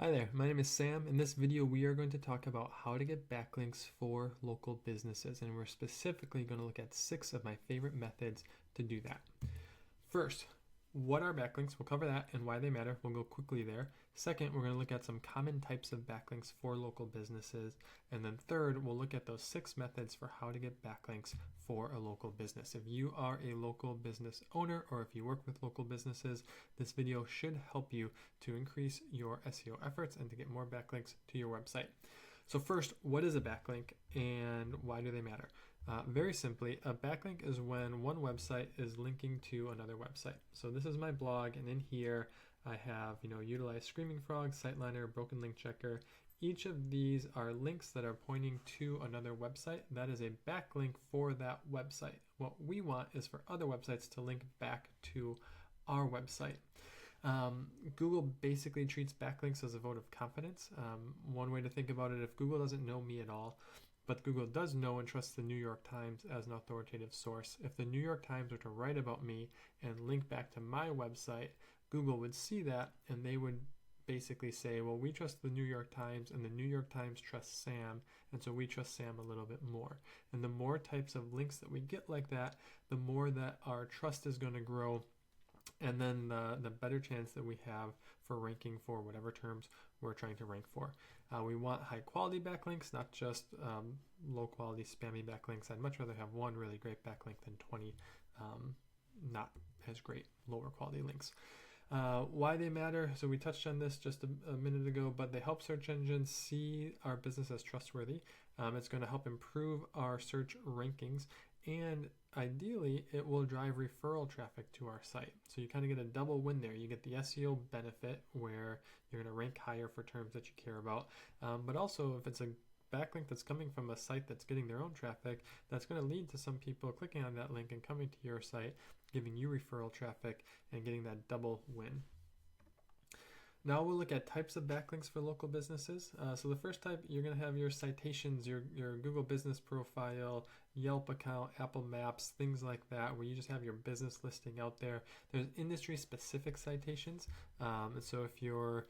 Hi there, my name is Sam. In this video, we are going to talk about how to get backlinks for local businesses, and we're specifically going to look at 6 of my favorite methods to do that. First, what are backlinks? We'll cover that and why they matter. We'll go quickly there. Second, we're going to look at some common types of backlinks for local businesses. And then third, we'll look at those 6 methods for how to get backlinks for a local business. If you are a local business owner or if you work with local businesses, this video should help you to increase your SEO efforts and to get more backlinks to your website. So first, what is a backlink and why do they matter? Very simply, a backlink is when one website is linking to another website. So this is my blog, and in here I have, utilize Screaming Frog, Siteliner, Broken Link Checker. Each of these are links that are pointing to another website. That is a backlink for that website. What we want is for other websites to link back to our website. Google basically treats backlinks as a vote of confidence. One way to think about it, if Google doesn't know me at all, but Google does know and trusts the New York Times as an authoritative source. If the New York Times were to write about me and link back to my website, Google would see that and they would basically say, well, we trust the New York Times and the New York Times trusts Sam, and so we trust Sam a little bit more. And the more types of links that we get like that, the more that our trust is going to grow, and then the better chance that we have for ranking for whatever terms we're trying to rank for. We want high quality backlinks, not just low quality spammy backlinks. I'd much rather have one really great backlink than 20 not as great lower quality links. Why they matter, so we touched on this just a minute ago, but they help search engines see our business as trustworthy. It's going to help improve our search rankings, and ideally it will drive referral traffic to our site. So you kind of get a double win there. You get the SEO benefit where you're going to rank higher for terms that you care about, but also if it's a backlink that's coming from a site that's getting their own traffic, that's going to lead to some people clicking on that link and coming to your site, giving you referral traffic and getting that double win. Now we'll look at types of backlinks for local businesses. So the first type, you're going to have your citations, your Google business profile, Yelp account, Apple Maps, things like that, where you just have your business listing out there. There's industry specific citations. And so if your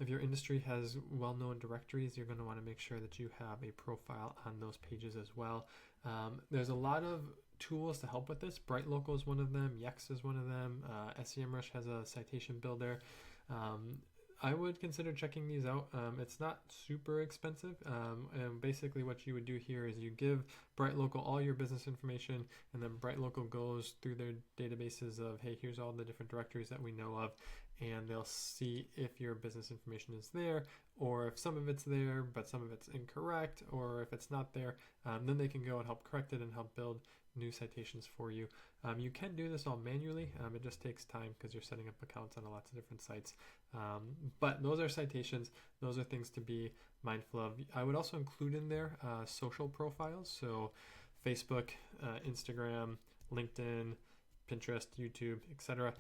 industry has well-known directories, you're going to want to make sure that you have a profile on those pages as well. There's a lot of tools to help with this. BrightLocal is one of them. Yext is one of them. SEMrush has a citation builder. I would consider checking these out. It's not super expensive, and basically what you would do here is you give BrightLocal all your business information, and then BrightLocal goes through their databases of, hey, here's all the different directories that we know of, and they'll see if your business information is there, or if some of it's there but some of it's incorrect, or if it's not there, then they can go and help correct it and help build new citations for you. You can do this all manually. It just takes time because you're setting up accounts on lots of different sites. But those are citations. Those are things to be mindful of. I would also include in there social profiles. So Facebook, Instagram, LinkedIn, Pinterest, YouTube, etc.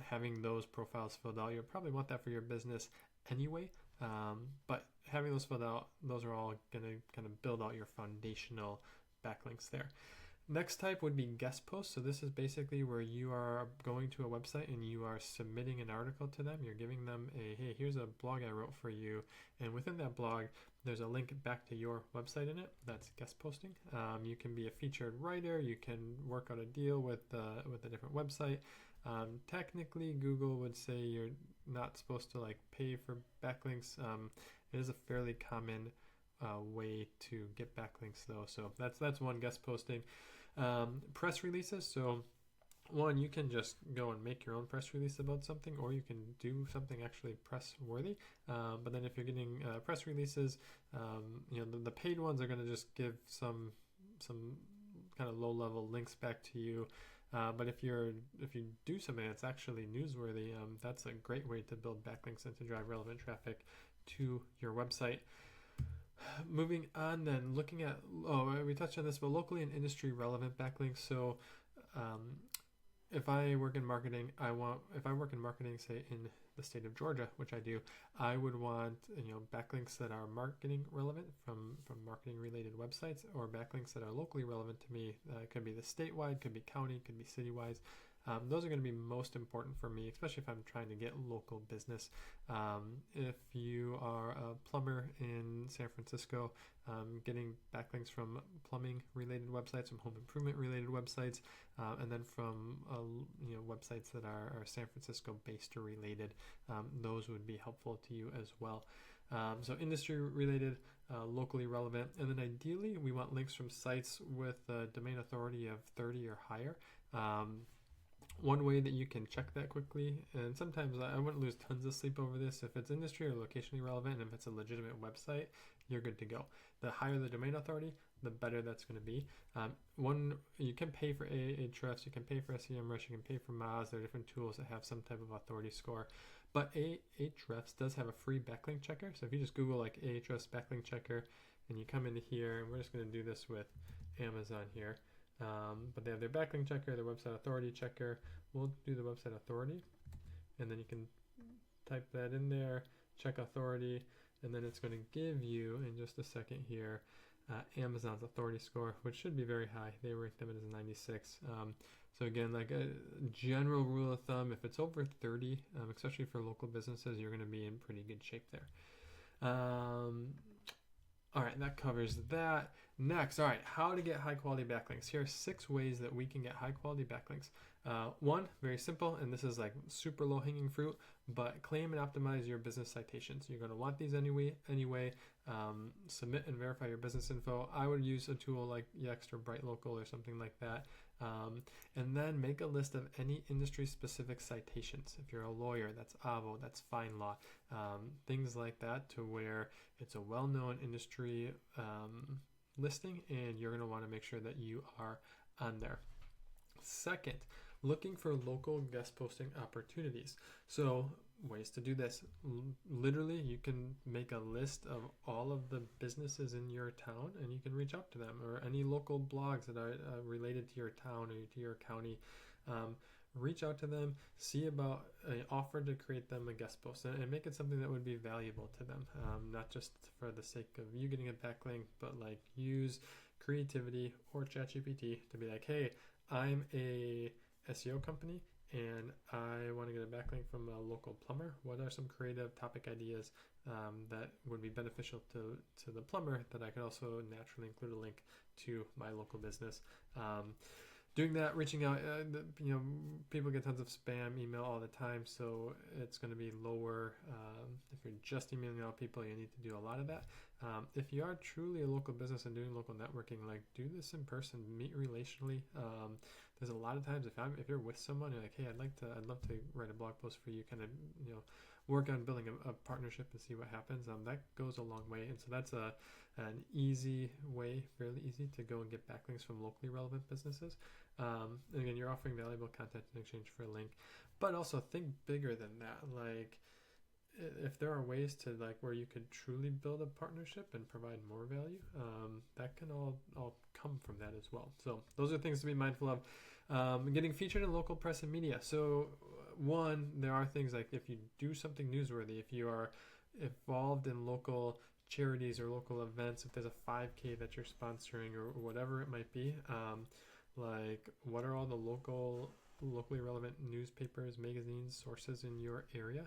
Having those profiles filled out. You'll probably want that for your business anyway. But having those filled out, those are all going to kind of build out your foundational backlinks there. Next type would be guest posts. So this is basically where you are going to a website and you are submitting an article to them. You're giving them a, hey, here's a blog I wrote for you. And within that blog, there's a link back to your website in it. That's guest posting. You can be a featured writer. You can work out a deal with a different website. Technically, Google would say you're not supposed to pay for backlinks. It is a fairly common way to get backlinks though. So that's one, guest posting. Press releases. So one, you can just go and make your own press release about something, or you can do something actually press worthy. But then if you're getting press releases, the paid ones are going to just give some kind of low level links back to you. But if you do something that's actually newsworthy, that's a great way to build backlinks and to drive relevant traffic to your website. Moving on then, looking at, we touched on this, but locally and industry relevant backlinks. So if I work in marketing, say in the state of Georgia, which I do, I would want backlinks that are marketing relevant from marketing related websites, or backlinks that are locally relevant to me. It could be the statewide, could be county, could be citywide. Those are going to be most important for me, especially if I'm trying to get local business. If you you are a plumber in San Francisco, getting backlinks from plumbing related websites, from home improvement related websites, and then from websites that are San Francisco based or related, those would be helpful to you as well. So industry related, locally relevant, and then ideally we want links from sites with a domain authority of 30 or higher. One way that you can check that quickly, and sometimes I wouldn't lose tons of sleep over this, if it's industry or locationally relevant and if it's a legitimate website, you're good to go. The higher the domain authority, the better that's going to be. You can pay for Ahrefs, you can pay for SEMrush, you can pay for Moz. There are different tools that have some type of authority score. But Ahrefs does have a free backlink checker. So if you just Google like Ahrefs backlink checker and you come into here, and we're just going to do this with Amazon here. But they have their backlink checker, their website authority checker. We'll do the website authority, and then you can type that in there, check authority, and then it's going to give you in just a second here Amazon's authority score, which should be very high. They rank them as 96. So again, like a general rule of thumb, if it's over 30, especially for local businesses, you're going to be in pretty good shape there. All right, that covers that. Next, all right, how to get high quality backlinks. Here are 6 ways that we can get high quality backlinks. One, very simple, and this is like super low hanging fruit, but claim and optimize your business citations. You're going to want these anyway. Submit and verify your business info. I would use a tool like Yext or Bright Local or something like that. And then make a list of any industry specific citations. If you're a lawyer, that's AVO, that's fine law, things like that, to where it's a well-known industry listing, and you're going to want to make sure that you are on there. Second, looking for local guest posting opportunities. So ways to do this. Literally, you can make a list of all of the businesses in your town, and you can reach out to them, or any local blogs that are related to your town or to your county. Reach out to them, see about offer to create them a guest post, and make it something that would be valuable to them, not just for the sake of you getting a backlink, but like use creativity or ChatGPT to be like, hey, I'm a SEO company and I want to get a backlink from a local plumber. What are some creative topic ideas that would be beneficial to the plumber that I could also naturally include a link to my local business? Doing that, reaching out, people get tons of spam email all the time, so it's going to be lower. If you're just emailing out people, you need to do a lot of that. If you are truly a local business and doing local networking, like do this in person, meet relationally. There's a lot of times if you're with someone, you're like, hey, I'd love to write a blog post for you, kind of, work on building a partnership and see what happens. That goes a long way, and so that's an easy way, fairly easy to go and get backlinks from locally relevant businesses. And again, you're offering valuable content in exchange for a link, but also think bigger than that. Like, if there are ways to where you could truly build a partnership and provide more value, that can all come from that as well. So those are things to be mindful of. Getting featured in local press and media. So one, there are things like if you do something newsworthy, if you are involved in local charities or local events, if there's a 5K that you're sponsoring or whatever it might be, like what are all the locally relevant newspapers, magazines, sources in your area,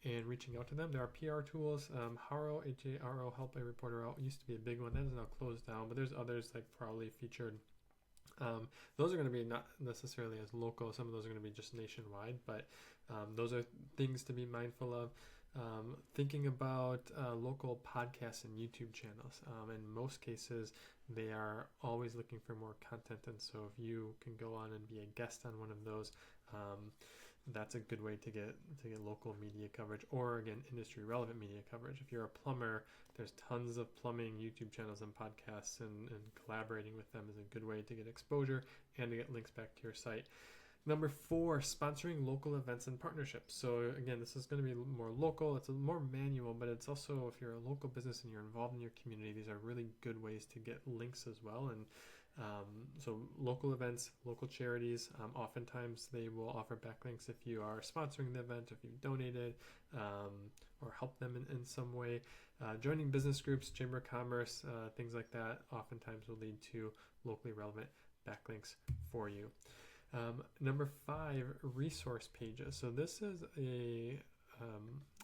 and reaching out to them. There are PR tools. Haro, H-A-R-O, Help a Reporter Out, used to be a big one. That is now closed down, but there's others like Probably Featured. Those are going to be not necessarily as local. Some of those are going to be just nationwide, but those are things to be mindful of. Thinking about local podcasts and YouTube channels. In most cases, they are always looking for more content, and so if you can go on and be a guest on one of those, that's a good way to get local media coverage, or again, industry relevant media coverage. If you're a plumber, there's tons of plumbing YouTube channels and podcasts, and collaborating with them is a good way to get exposure and to get links back to your site. Number 4, sponsoring local events and partnerships. So again, this is going to be more local. It's a more manual, but it's also, if you're a local business and you're involved in your community, these are really good ways to get links as well. And so local events, local charities, oftentimes they will offer backlinks if you are sponsoring the event, if you've donated, or help them in some way. Joining business groups, chamber of commerce, things like that, oftentimes will lead to locally relevant backlinks for you. Number 5, resource pages. So this is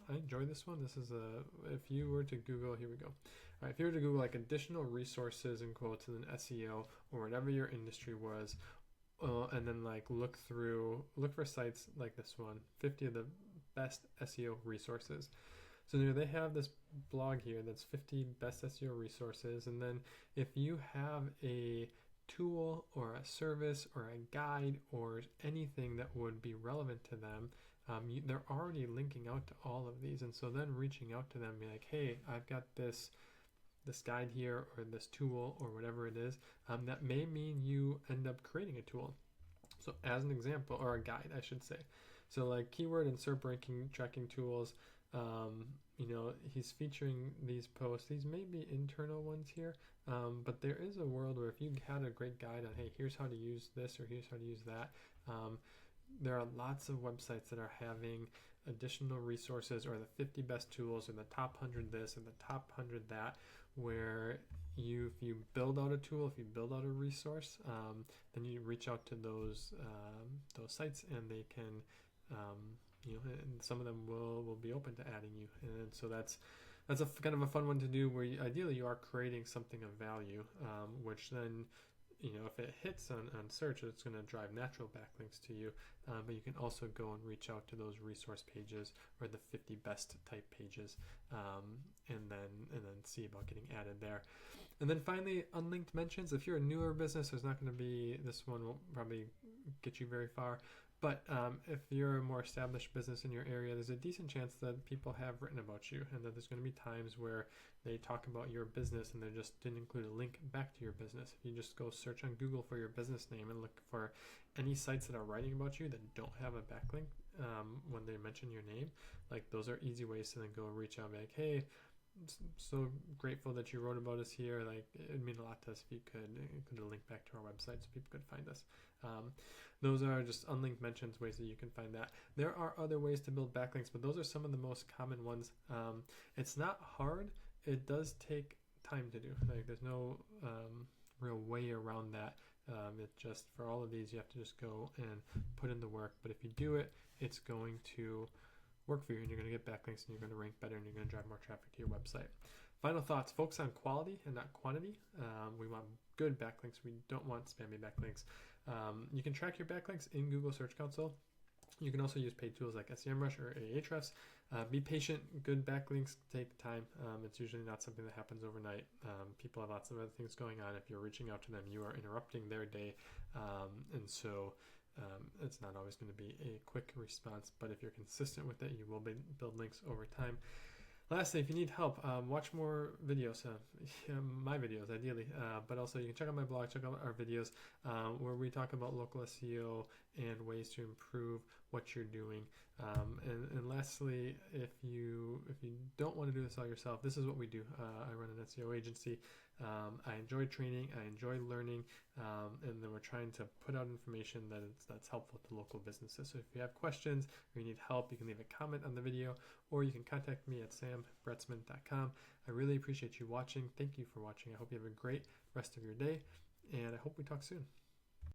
I enjoy this one. This is if you were to Google, here we go. All right, if you were to Google like additional resources in quotes in an SEO or whatever your industry was, and then like look for sites like this one, 50 of the best SEO resources. So they have this blog here that's 50 best SEO resources, and then if you have a tool or a service or a guide or anything that would be relevant to them, they're already linking out to all of these. And so then reaching out to them, be like, hey, I've got this guide here or this tool or whatever it is, that may mean you end up creating a tool. So as an example, or a guide, I should say. So like keyword and SERP ranking tracking tools, he's featuring these posts. These may be internal ones here, but there is a world where if you had a great guide on, hey, here's how to use this or here's how to use that, there are lots of websites that are having additional resources or the 50 best tools or the top 100 this and the top 100 that, where if you build out a tool, if you build out a resource, then you reach out to those sites and they can, and some of them will be open to adding you. And so that's a kind of a fun one to do, where ideally you are creating something of value, which then, if it hits on search, it's going to drive natural backlinks to you. But you can also go and reach out to those resource pages or the 50 best type pages, and then see about getting added there. And then finally, unlinked mentions. If you're a newer business, this one won't probably get you very far. But if you're a more established business in your area, there's a decent chance that people have written about you, and that there's going to be times where they talk about your business and they just didn't include a link back to your business. If you just go search on Google for your business name and look for any sites that are writing about you that don't have a backlink when they mention your name, like those are easy ways to then go reach out and be like, hey, so grateful that you wrote about us here. Like, it'd mean a lot to us if you could include a link back to our website so people could find us. Those are just unlinked mentions, ways that you can find that. There are other ways to build backlinks, but those are some of the most common ones. It's not hard. It does take time to do. Like, there's no real way around that. It just, for all of these, you have to just go and put in the work. But if you do it, it's going to work for you, and you're going to get backlinks, and you're going to rank better, and you're going to drive more traffic to your website. Final thoughts: focus on quality and not quantity. We want good backlinks. We don't want spammy backlinks. You can track your backlinks in Google Search Console. You can also use paid tools like SEMrush or Ahrefs. Be patient. Good backlinks take time. It's usually not something that happens overnight. People have lots of other things going on. If you're reaching out to them, you are interrupting their day, and so it's not always going to be a quick response. But if you're consistent with it, you will build links over time. Lastly, if you need help, watch more videos, my videos ideally, but also you can check out my blog, check out our videos where we talk about local SEO and ways to improve what you're doing. And lastly, if you don't want to do this all yourself, this is what we do. I run an SEO agency. I enjoy training, I enjoy learning, and then we're trying to put out information that's helpful to local businesses. So if you have questions or you need help, you can leave a comment on the video, or you can contact me at sambretzman.com. I really appreciate you watching. Thank you for watching. I hope you have a great rest of your day, and I hope we talk soon.